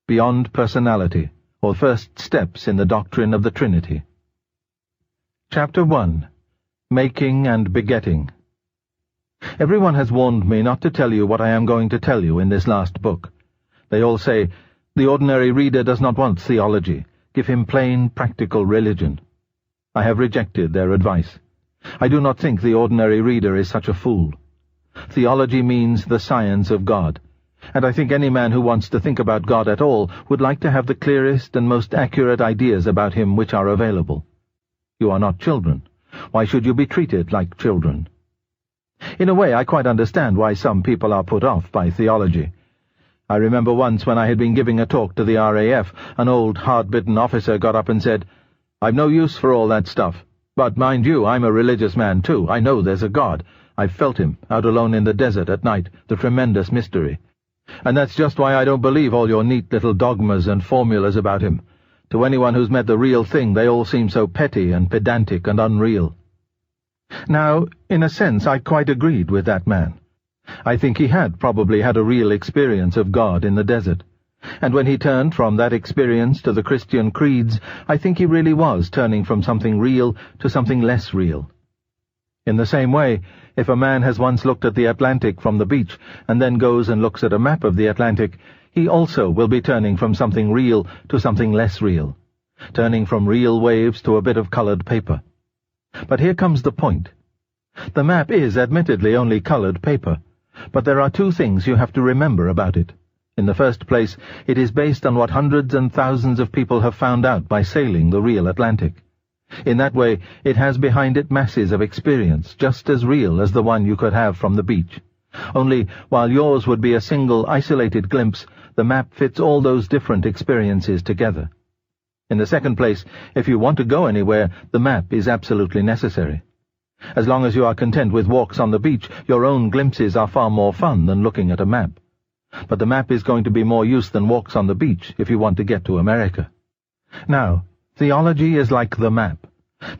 Beyond Personality, or First Steps in the Doctrine of the Trinity. Chapter 1. Making and Begetting. Everyone has warned me not to tell you what I am going to tell you in this last book. They all say, the ordinary reader does not want theology. Give him plain, practical religion. I have rejected their advice. I do not think the ordinary reader is such a fool. Theology means the science of God, and I think any man who wants to think about God at all would like to have the clearest and most accurate ideas about him which are available. You are not children. Why should you be treated like children? In a way, I quite understand why some people are put off by theology. I remember once when I had been giving a talk to the RAF, an old hard-bitten officer got up and said, "I've no use for all that stuff. But mind you, I'm a religious man too. I know there's a God. I've felt him, out alone in the desert at night, the tremendous mystery. And that's just why I don't believe all your neat little dogmas and formulas about him. To anyone who's met the real thing, they all seem so petty and pedantic and unreal." Now, in a sense, I quite agreed with that man. I think he had probably had a real experience of God in the desert. And when he turned from that experience to the Christian creeds, I think he really was turning from something real to something less real. In the same way, if a man has once looked at the Atlantic from the beach and then goes and looks at a map of the Atlantic, he also will be turning from something real to something less real, turning from real waves to a bit of colored paper. But here comes the point. The map is admittedly only colored paper, but there are two things you have to remember about it. In the first place, it is based on what hundreds and thousands of people have found out by sailing the real Atlantic. In that way, it has behind it masses of experience, just as real as the one you could have from the beach. Only, while yours would be a single, isolated glimpse, the map fits all those different experiences together. In the second place, if you want to go anywhere, the map is absolutely necessary. As long as you are content with walks on the beach, your own glimpses are far more fun than looking at a map. But the map is going to be more use than walks on the beach if you want to get to America. Now, theology is like the map.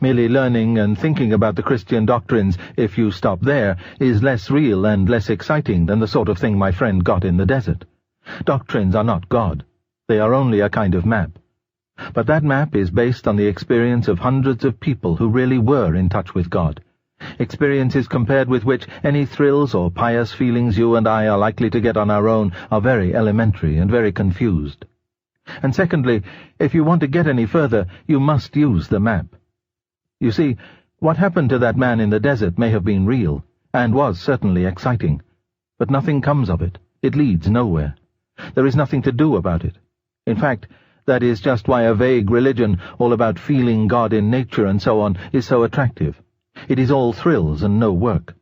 Merely learning and thinking about the Christian doctrines, if you stop there, is less real and less exciting than the sort of thing my friend got in the desert. Doctrines are not God. They are only a kind of map. But that map is based on the experience of hundreds of people who really were in touch with God. Experiences compared with which any thrills or pious feelings you and I are likely to get on our own are very elementary and very confused. And secondly, if you want to get any further, you must use the map. You see, what happened to that man in the desert may have been real, and was certainly exciting, but nothing comes of it. It leads nowhere. There is nothing to do about it. In fact, that is just why a vague religion, all about feeling God in nature and so on, is so attractive. It is all thrills and no work,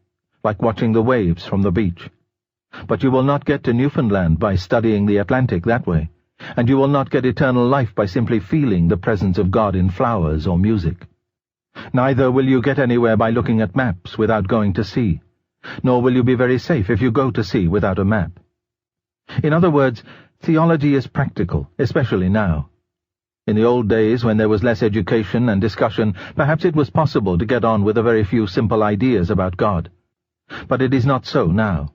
like watching the waves from the beach. But you will not get to Newfoundland by studying the Atlantic that way, and you will not get eternal life by simply feeling the presence of God in flowers or music. Neither will you get anywhere by looking at maps without going to sea, nor will you be very safe if you go to sea without a map. In other words, theology is practical, especially now. In the old days, when there was less education and discussion, perhaps it was possible to get on with a very few simple ideas about God. But it is not so now.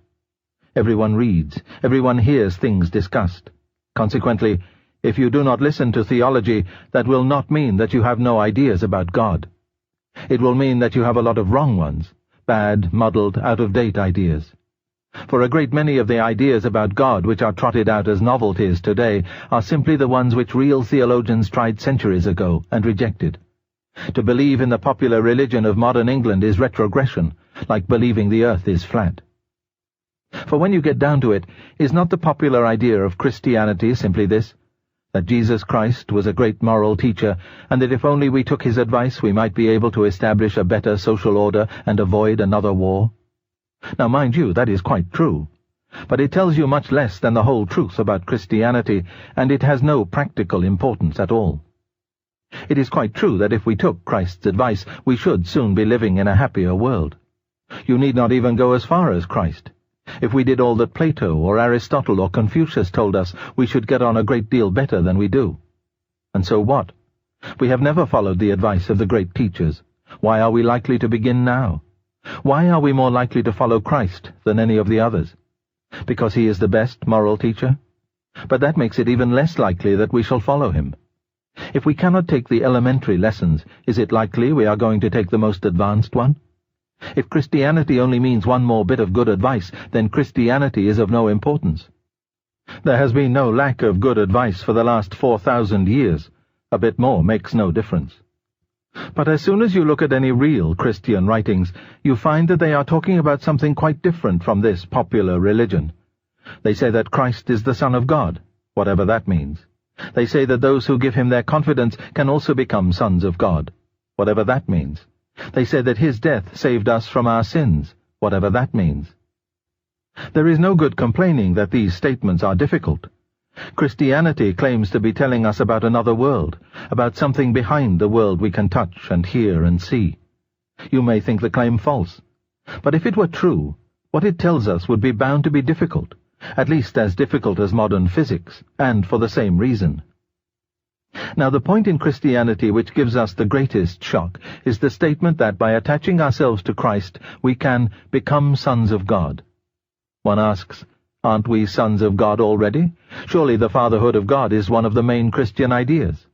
Everyone reads, everyone hears things discussed. Consequently, if you do not listen to theology, that will not mean that you have no ideas about God. It will mean that you have a lot of wrong ones, bad, muddled, out-of-date ideas. For a great many of the ideas about God which are trotted out as novelties today are simply the ones which real theologians tried centuries ago and rejected. To believe in the popular religion of modern England is retrogression, like believing the earth is flat. For when you get down to it, is not the popular idea of Christianity simply this, that Jesus Christ was a great moral teacher, and that if only we took his advice we might be able to establish a better social order and avoid another war? Now, mind you, that is quite true. But it tells you much less than the whole truth about Christianity, and it has no practical importance at all. It is quite true that if we took Christ's advice, we should soon be living in a happier world. You need not even go as far as Christ. If we did all that Plato or Aristotle or Confucius told us, we should get on a great deal better than we do. And so what? We have never followed the advice of the great teachers. Why are we likely to begin now? Why are we more likely to follow Christ than any of the others? Because he is the best moral teacher? But that makes it even less likely that we shall follow him. If we cannot take the elementary lessons, is it likely we are going to take the most advanced one? If Christianity only means one more bit of good advice, then Christianity is of no importance. There has been no lack of good advice for the last 4,000 years. A bit more makes no difference. But as soon as you look at any real Christian writings, you find that they are talking about something quite different from this popular religion. They say that Christ is the Son of God, whatever that means. They say that those who give him their confidence can also become sons of God, whatever that means. They say that his death saved us from our sins, whatever that means. There is no good complaining that these statements are difficult. Christianity claims to be telling us about another world, about something behind the world we can touch and hear and see. You may think the claim false, but if it were true, what it tells us would be bound to be difficult, at least as difficult as modern physics, and for the same reason. Now the point in Christianity which gives us the greatest shock is the statement that by attaching ourselves to Christ we can become sons of God. One asks, aren't we sons of God already? Surely the fatherhood of God is one of the main Christian ideas.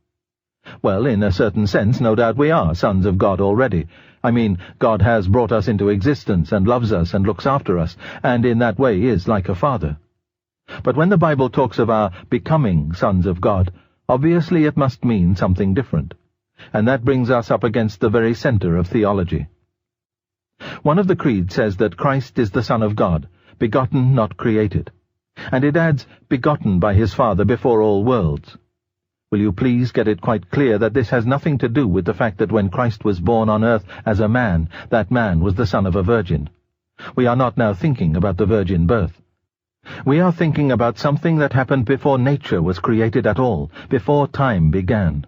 Well, in a certain sense, no doubt we are sons of God already. I mean, God has brought us into existence and loves us and looks after us, and in that way is like a father. But when the Bible talks of our becoming sons of God, obviously it must mean something different. And that brings us up against the very center of theology. One of the creeds says that Christ is the Son of God, begotten, not created. And it adds, begotten by his Father before all worlds. Will you please get it quite clear that this has nothing to do with the fact that when Christ was born on earth as a man, that man was the son of a virgin. We are not now thinking about the virgin birth. We are thinking about something that happened before nature was created at all, before time began.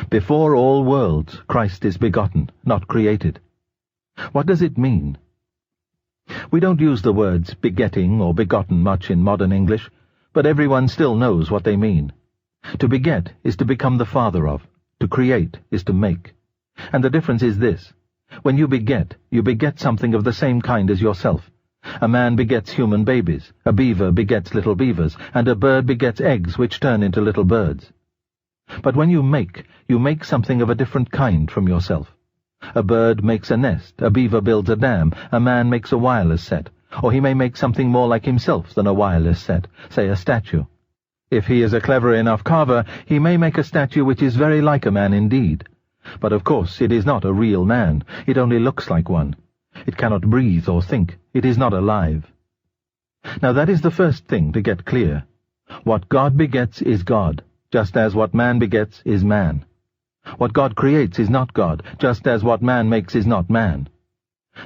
Before all worlds, Christ is begotten, not created. What does it mean? We don't use the words begetting or begotten much in modern English, but everyone still knows what they mean. To beget is to become the father of. To create is to make. And the difference is this. When you beget something of the same kind as yourself. A man begets human babies, a beaver begets little beavers, and a bird begets eggs which turn into little birds. But when you make something of a different kind from yourself. A bird makes a nest, a beaver builds a dam, a man makes a wireless set, or he may make something more like himself than a wireless set, say a statue. If he is a clever enough carver, he may make a statue which is very like a man indeed. But of course it is not a real man, it only looks like one. It cannot breathe or think, it is not alive. Now that is the first thing to get clear. What God begets is God, just as what man begets is man. What God creates is not God, just as what man makes is not man.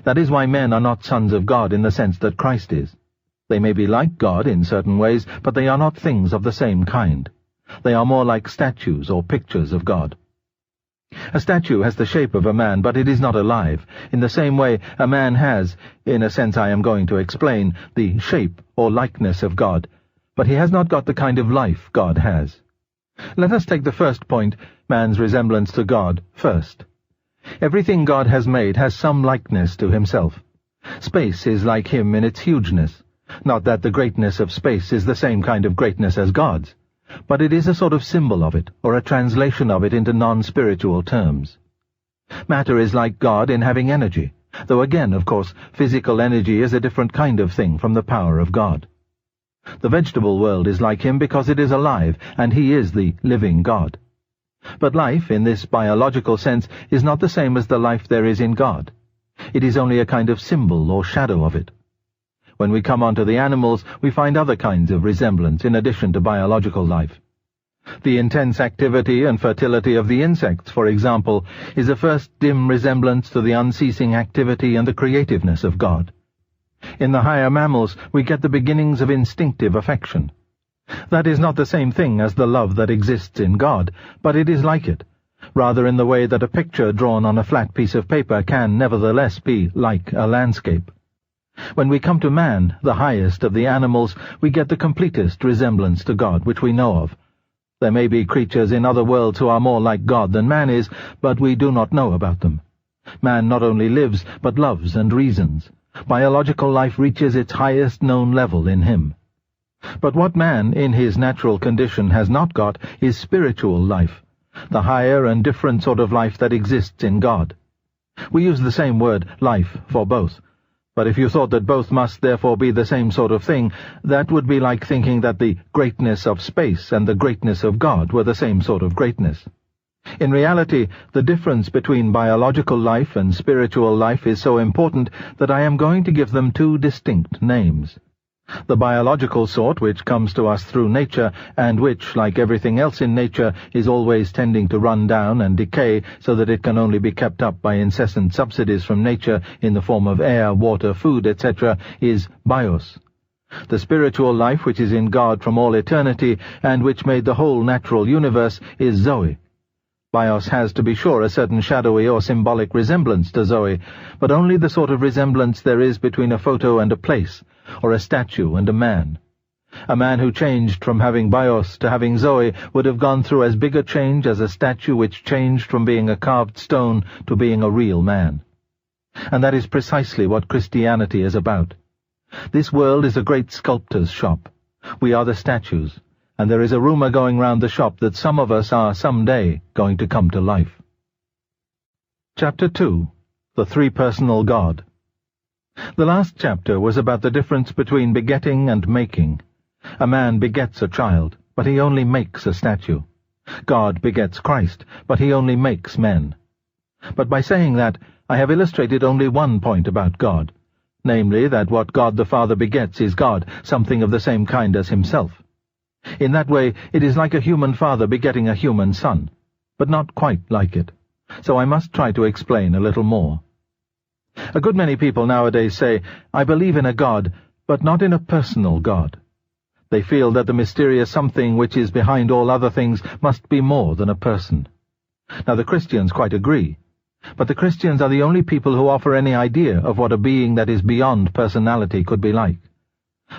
That is why men are not sons of God in the sense that Christ is. They may be like God in certain ways, but they are not things of the same kind. They are more like statues or pictures of God. A statue has the shape of a man, but it is not alive. In the same way, a man has, in a sense I am going to explain, the shape or likeness of God, but he has not got the kind of life God has. Let us take the first point, man's resemblance to God, first. Everything God has made has some likeness to himself. Space is like him in its hugeness. Not that the greatness of space is the same kind of greatness as God's, but it is a sort of symbol of it, or a translation of it into non-spiritual terms. Matter is like God in having energy, though again, of course, physical energy is a different kind of thing from the power of God. The vegetable world is like him because it is alive, and he is the living God. But life, in this biological sense, is not the same as the life there is in God. It is only a kind of symbol or shadow of it. When we come on to the animals, we find other kinds of resemblance in addition to biological life. The intense activity and fertility of the insects, for example, is a first dim resemblance to the unceasing activity and the creativeness of God. In the higher mammals, we get the beginnings of instinctive affection. That is not the same thing as the love that exists in God, but it is like it, rather in the way that a picture drawn on a flat piece of paper can nevertheless be like a landscape. When we come to man, the highest of the animals, we get the completest resemblance to God which we know of. There may be creatures in other worlds who are more like God than man is, but we do not know about them. Man not only lives, but loves and reasons. Biological life reaches its highest known level in him. But what man, in his natural condition, has not got is spiritual life, the higher and different sort of life that exists in God. We use the same word, life, for both. But if you thought that both must therefore be the same sort of thing, that would be like thinking that the greatness of space and the greatness of God were the same sort of greatness. In reality, the difference between biological life and spiritual life is so important that I am going to give them two distinct names. The biological sort, which comes to us through nature, and which, like everything else in nature, is always tending to run down and decay so that it can only be kept up by incessant subsidies from nature in the form of air, water, food, etc., is bios. The spiritual life which is in God from all eternity, and which made the whole natural universe, is Zoe. Bios has, to be sure, a certain shadowy or symbolic resemblance to Zoe, but only the sort of resemblance there is between a photo and a place, or a statue and a man. A man who changed from having bios to having Zoe would have gone through as big a change as a statue which changed from being a carved stone to being a real man. And that is precisely what Christianity is about. This world is a great sculptor's shop. We are the statues, and there is a rumor going round the shop that some of us are some day going to come to life. Chapter 2. The Three-Personal God. The last chapter was about the difference between begetting and making. A man begets a child, but he only makes a statue. God begets Christ, but he only makes men. But by saying that, I have illustrated only one point about God, namely that what God the Father begets is God, something of the same kind as himself. In that way, it is like a human father begetting a human son, but not quite like it. So I must try to explain a little more. A good many people nowadays say, I believe in a God, but not in a personal God. They feel that the mysterious something which is behind all other things must be more than a person. Now the Christians quite agree, but the Christians are the only people who offer any idea of what a being that is beyond personality could be like.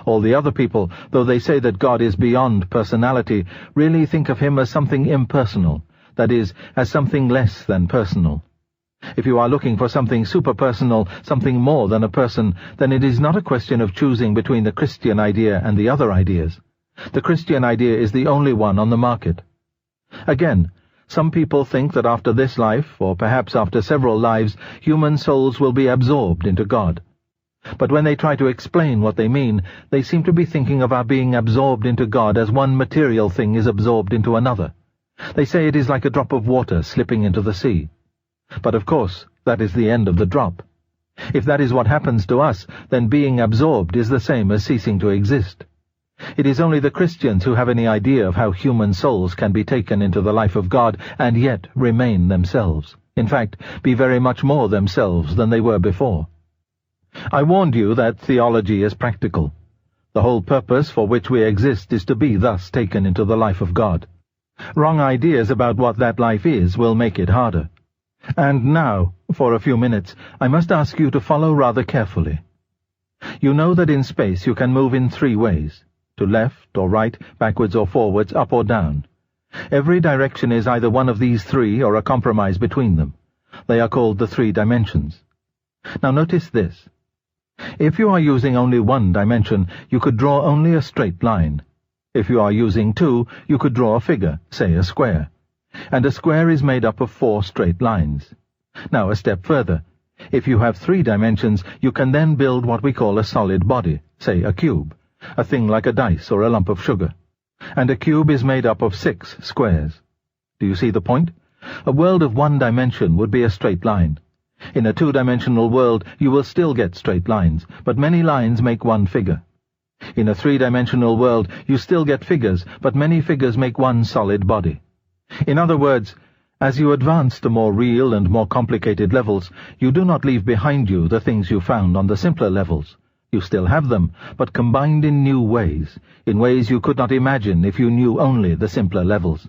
All the other people, though they say that God is beyond personality, really think of him as something impersonal, that is, as something less than personal. If you are looking for something superpersonal, something more than a person, then it is not a question of choosing between the Christian idea and the other ideas. The Christian idea is the only one on the market. Again, some people think that after this life, or perhaps after several lives, human souls will be absorbed into God. But when they try to explain what they mean, they seem to be thinking of our being absorbed into God as one material thing is absorbed into another. They say it is like a drop of water slipping into the sea. But of course, that is the end of the drop. If that is what happens to us, then being absorbed is the same as ceasing to exist. It is only the Christians who have any idea of how human souls can be taken into the life of God and yet remain themselves. In fact, be very much more themselves than they were before. I warned you that theology is practical. The whole purpose for which we exist is to be thus taken into the life of God. Wrong ideas about what that life is will make it harder. And now, for a few minutes, I must ask you to follow rather carefully. You know that in space you can move in three ways, to left or right, backwards or forwards, up or down. Every direction is either one of these three or a compromise between them. They are called the three dimensions. Now notice this. If you are using only one dimension, you could draw only a straight line. If you are using two, you could draw a figure, say a square. And a square is made up of 4 straight lines. Now a step further. If you have 3 dimensions, you can then build what we call a solid body, say a cube, a thing like a dice or a lump of sugar. And a cube is made up of 6 squares. Do you see the point? A world of 1 dimension would be a straight line. In a 2-dimensional world, you will still get straight lines, but many lines make one figure. In a 3-dimensional world, you still get figures, but many figures make one solid body. In other words, as you advance to more real and more complicated levels, you do not leave behind you the things you found on the simpler levels. You still have them, but combined in new ways, in ways you could not imagine if you knew only the simpler levels.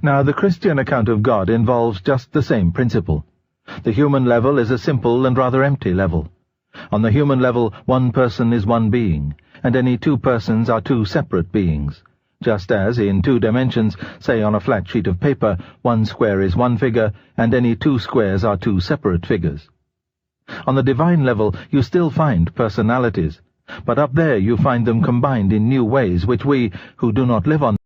Now, the Christian account of God involves just the same principle. The human level is a simple and rather empty level. On the human level, one person is one being, and any 2 persons are 2 separate beings. Just as, in 2 dimensions, say on a flat sheet of paper, 1 square is 1 figure, and any 2 squares are 2 separate figures. On the divine level, you still find personalities, But up there you find them combined in new ways which we, who do not live on